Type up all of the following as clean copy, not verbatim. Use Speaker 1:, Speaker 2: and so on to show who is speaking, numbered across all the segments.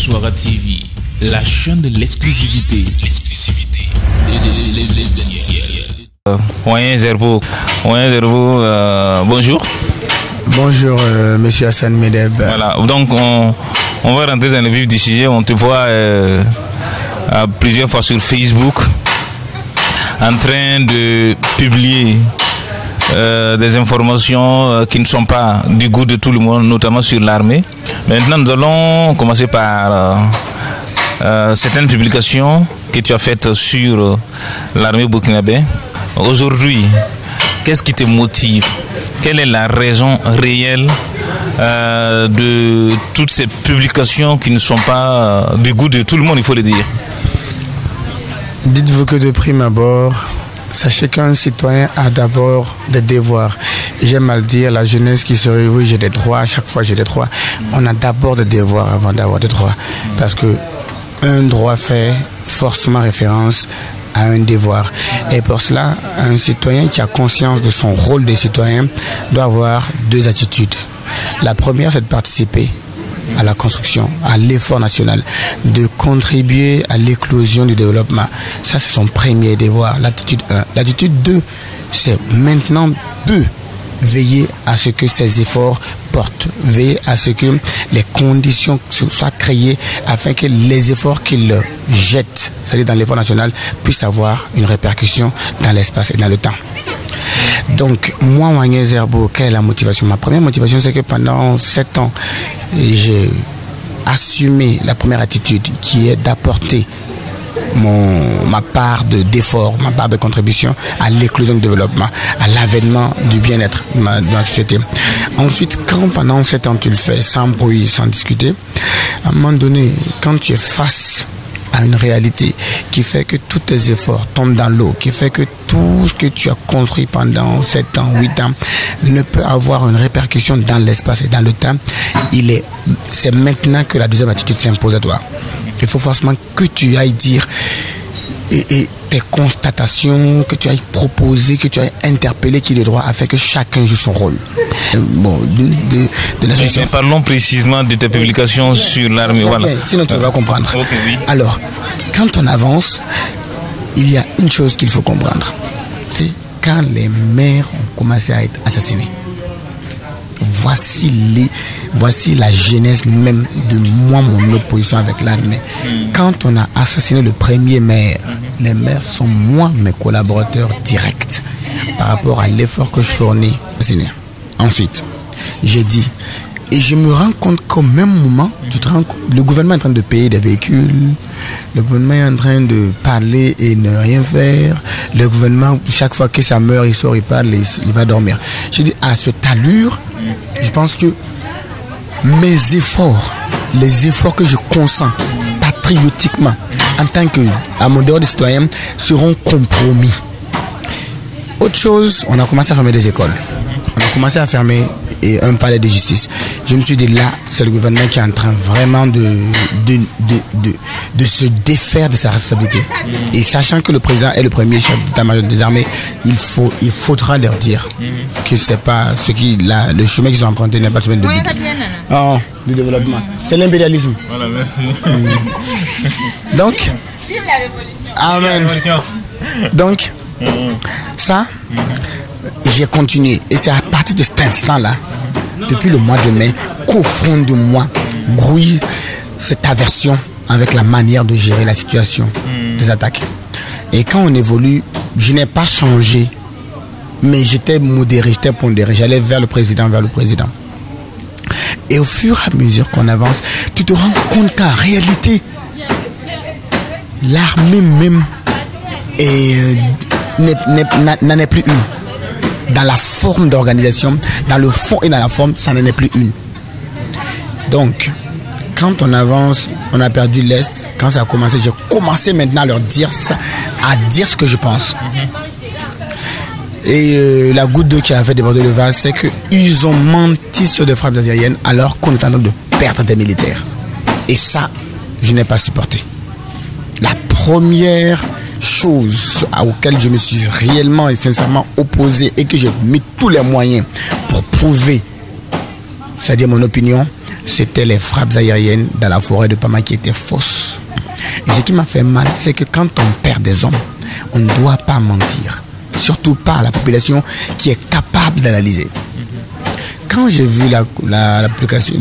Speaker 1: Soara TV, la chaîne de l'exclusivité.
Speaker 2: Bonjour.
Speaker 3: Bonjour, monsieur Hassan Medeb.
Speaker 2: Voilà, donc on va rentrer dans le vif du sujet. On te voit plusieurs fois sur Facebook en train de publier des informations qui ne sont pas du goût de tout le monde, notamment sur l'armée. Maintenant, nous allons commencer par certaines publications que tu as faites sur l'armée burkinabé. Aujourd'hui, qu'est-ce qui te motive? Quelle est la raison réelle de toutes ces publications qui ne sont pas du goût de tout le monde, il faut le dire?
Speaker 3: Dites-vous que de prime abord, sachez qu'un citoyen a d'abord des devoirs. J'aime à le dire, la jeunesse qui se réveille, j'ai des droits, à chaque fois j'ai des droits. On a d'abord des devoirs avant d'avoir des droits. Parce que un droit fait forcément référence à un devoir. Et pour cela, un citoyen qui a conscience de son rôle de citoyen doit avoir deux attitudes. La première, c'est de participer à la construction, à l'effort national, de contribuer à l'éclosion du développement. Ça, c'est son premier devoir, l'attitude 1. L'attitude 2, c'est maintenant de veiller à ce que ces efforts portent, veiller à ce que les conditions soient créées afin que les efforts qu'il jette, c'est-à-dire dans l'effort national, puissent avoir une répercussion dans l'espace et dans le temps. Donc, moi, Wanyé Zerbo, quelle est la motivation? Ma première motivation, c'est que pendant 7 ans, j'ai assumé la première attitude qui est d'apporter ma part d'effort, ma part de contribution à l'éclosion du développement, à l'avènement du bien-être de la société. Ensuite, quand pendant 7 ans tu le fais sans bruit, sans discuter, à un moment donné, quand tu es face à une réalité qui fait que tous tes efforts tombent dans l'eau, qui fait que tout ce que tu as construit pendant 7 ans, 8 ans ne peut avoir une répercussion dans l'espace et dans le temps, c'est maintenant que la deuxième attitude s'impose à toi. Il faut forcément que tu ailles dire et tes constatations, que tu ailles proposer, que tu ailles interpeller qui est le droit afin que chacun joue son rôle. Bon,
Speaker 2: mais parlons précisément de tes publications sur l'armée. Voilà.
Speaker 3: Sinon tu vas comprendre.
Speaker 2: Okay, oui.
Speaker 3: Alors, quand on avance, il y a une chose qu'il faut comprendre. Quand les maires ont commencé à être assassinés, voici la genèse même de moi, mon opposition avec l'armée. Quand on a assassiné le premier maire, les maires sont moi, mes collaborateurs directs par rapport à l'effort que je fournis. Ensuite, j'ai dit, et je me rends compte qu'au même moment, le gouvernement est en train de payer des véhicules, le gouvernement est en train de parler et ne rien faire, le gouvernement, chaque fois que ça meurt, il sort, il parle, il va dormir. J'ai dit, à cette allure, je pense que mes efforts, les efforts que je consens patriotiquement en tant que modèle de citoyen seront compromis. Autre chose, on a commencé à fermer des écoles. On a commencé à fermer un palais de justice. Je me suis dit là, c'est le gouvernement qui est en train vraiment de se défaire de sa responsabilité. Et sachant que le président est le premier chef d'état-major des armées, il faudra leur dire que c'est pas le chemin qu'ils ont emprunté n'est pas le chemin du développement. C'est l'impérialisme.
Speaker 2: Voilà, merci.
Speaker 3: Donc,
Speaker 4: vive la révolution.
Speaker 3: Amen. Donc, ça, j'ai continué. Et c'est à partir de cet instant-là, depuis le mois de mai, qu'au fond de moi grouille cette aversion avec la manière de gérer la situation des attaques. Et quand on évolue, je n'ai pas changé, mais j'étais modéré, j'étais pondéré. J'allais vers le président. Et au fur et à mesure qu'on avance, tu te rends compte qu'en réalité, l'armée même n'en est plus une. Dans la forme d'organisation, dans le fond et dans la forme, ça n'en est plus une. Donc, quand on avance, on a perdu l'Est. Quand ça a commencé, j'ai commencé maintenant à leur dire ça, à dire ce que je pense. Et la goutte d'eau qui a fait déborder le vase, c'est qu'ils ont menti sur des frappes aériennes alors qu'on est en train de perdre des militaires. Et ça, je n'ai pas supporté. La première chose auquel je me suis réellement et sincèrement opposé et que j'ai mis tous les moyens pour prouver, c'est-à-dire mon opinion, c'était les frappes aériennes dans la forêt de Pama qui étaient fausses. Et ce qui m'a fait mal, c'est que quand on perd des hommes, on ne doit pas mentir. Surtout pas à la population qui est capable d'analyser. Quand j'ai vu l'application,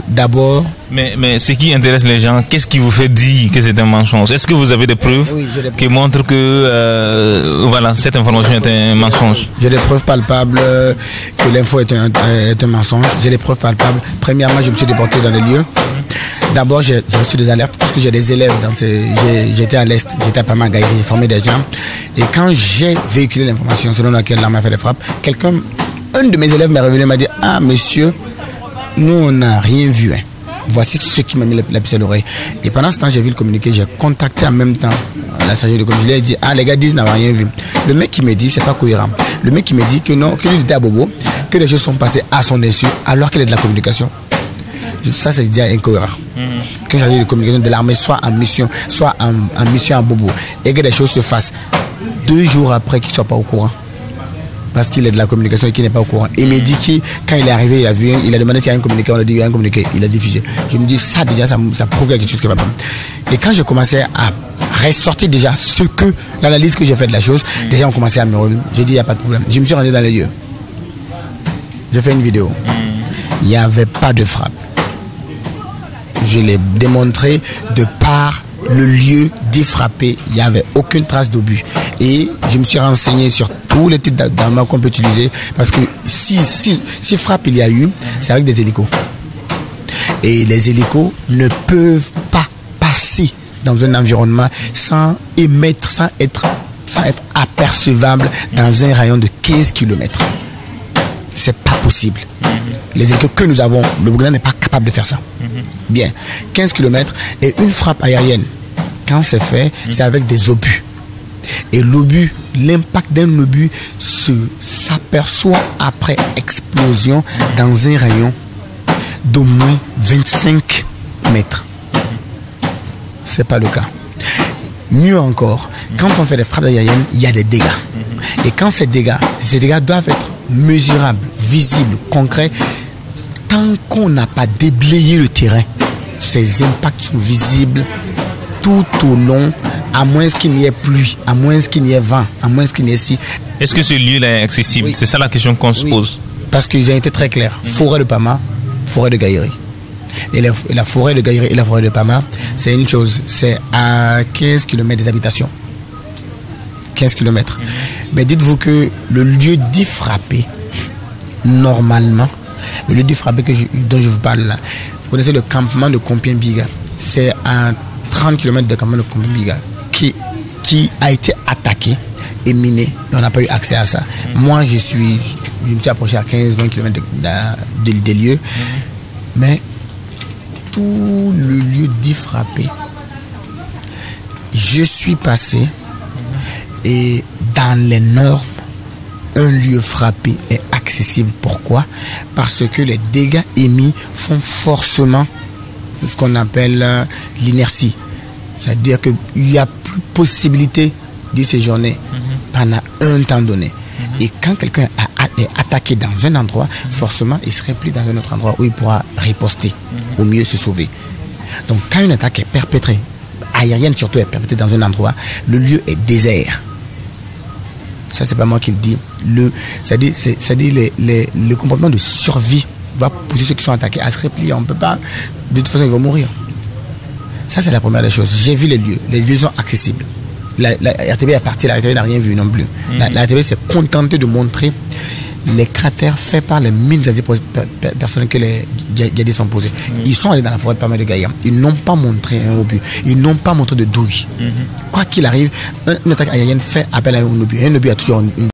Speaker 3: d'abord...
Speaker 2: Mais ce qui intéresse les gens, qu'est-ce qui vous fait dire que c'est un mensonge? Est-ce que vous avez des preuves qui montrent que voilà, cette information est un mensonge?
Speaker 3: J'ai des preuves palpables que l'info est un mensonge. J'ai des preuves palpables. Premièrement, je me suis déporté dans les lieux. D'abord, j'ai reçu des alertes parce que j'ai des élèves. J'étais à l'Est, j'étais à Pama Gaïri, j'ai formé des gens. Et quand j'ai véhiculé l'information selon laquelle l'armée a fait des frappes, un de mes élèves m'est revenu et m'a dit: ah monsieur, nous on n'a rien vu. Hein. Voici ce qui m'a mis la puce à l'oreille. Et pendant ce temps, j'ai vu le communiqué, j'ai contacté en même temps la chargée de communiqué. Il dit: ah les gars disent n'avoir rien vu. Le mec qui me dit c'est pas cohérent. Le mec qui me dit que non, qu'il était à Bobo, que les choses sont passées à son insu alors qu'il est de la communication. Ça c'est déjà incohérent. Qu'un chargé de communication de l'armée soit en mission à Bobo et que les choses se fassent 2 jours après qu'il ne soit pas au courant. Parce qu'il est de la communication et qu'il n'est pas au courant. Il me dit que quand il est arrivé, il a demandé s'il y a un communiqué, on a dit il y a un communiqué, il a diffusé. Je me dis ça déjà, ça prouve qu'il y a quelque chose qui va pas. Et quand je commençais à ressortir déjà l'analyse que j'ai faite de la chose, déjà on commençait à me revenir. J'ai dit il n'y a pas de problème. Je me suis rendu dans les lieux. J'ai fait une vidéo. Il n'y avait pas de frappe. Je l'ai démontré de par le lieu dit frappé, il n'y avait aucune trace d'obus. Et je me suis renseigné sur tous les types d'armes qu'on peut utiliser, parce que si frappe il y a eu, c'est avec des hélicos. Et les hélicos ne peuvent pas passer dans un environnement sans être apercevable dans un rayon de 15 km. C'est pas possible. Les hélicos que nous avons, le Burkina n'est pas capable de faire ça. Bien, 15 km et une frappe aérienne, quand c'est fait, c'est avec des obus. Et l'obus, l'impact d'un obus s'aperçoit après explosion dans un rayon d'au moins 25 mètres. C'est pas le cas. Mieux encore, quand on fait des frappes aériennes, il y a des dégâts. Et quand ces dégâts doivent être mesurables, visibles, concrets. Tant qu'on n'a pas déblayé le terrain, ces impacts sont visibles tout au long, à moins qu'il n'y ait pluie, à moins qu'il n'y ait vent, à moins qu'il n'y ait si.
Speaker 2: Est-ce que ce lieu-là est accessible? Oui. C'est ça la question qu'on se pose.
Speaker 3: Parce qu'ils ont été très clairs. Forêt de Pama, forêt de Gaïri. Et la forêt de Gaïri et la forêt de Pama, c'est une chose. C'est à 15 km des habitations. 15 km. Mais dites-vous que le lieu dit frappé, normalement, le lieu du frappé dont je vous parle là, vous connaissez le campement de Kompien-Biga. C'est à 30 km de campement de Kompien-Biga qui a été attaqué et miné. Et on n'a pas eu accès à ça. Moi, je me suis approché à 15-20 km des lieux. Mais tout le lieu dit frappé, je suis passé et dans les normes, un lieu frappé est accessible. Pourquoi? Parce que les dégâts émis font forcément ce qu'on appelle l'inertie. C'est-à-dire qu'il n'y a plus possibilité d'y séjourner pendant un temps donné. Et quand quelqu'un est attaqué dans un endroit, forcément, il serait plus dans un autre endroit où il pourra riposter, au mieux se sauver. Donc quand une attaque est perpétrée, aérienne surtout est perpétrée dans un endroit, le lieu est désert. Ça, c'est pas moi qui le dis. Le comportement de survie va pousser ceux qui sont attaqués à se replier. On ne peut pas. De toute façon, ils vont mourir. Ça, c'est la première des choses. J'ai vu les lieux. Les lieux sont accessibles. La RTB est partie. La RTB n'a rien vu non plus. La RTB s'est contentée de montrer les cratères faits par les mines personnelles que les djihadistes ont posés. Ils sont allés dans la forêt de Pama de Gaïa. Ils n'ont pas montré un obus. Ils n'ont pas montré de douille. Quoi qu'il arrive, une attaque aérienne fait appel à un obus. Un obus a toujours une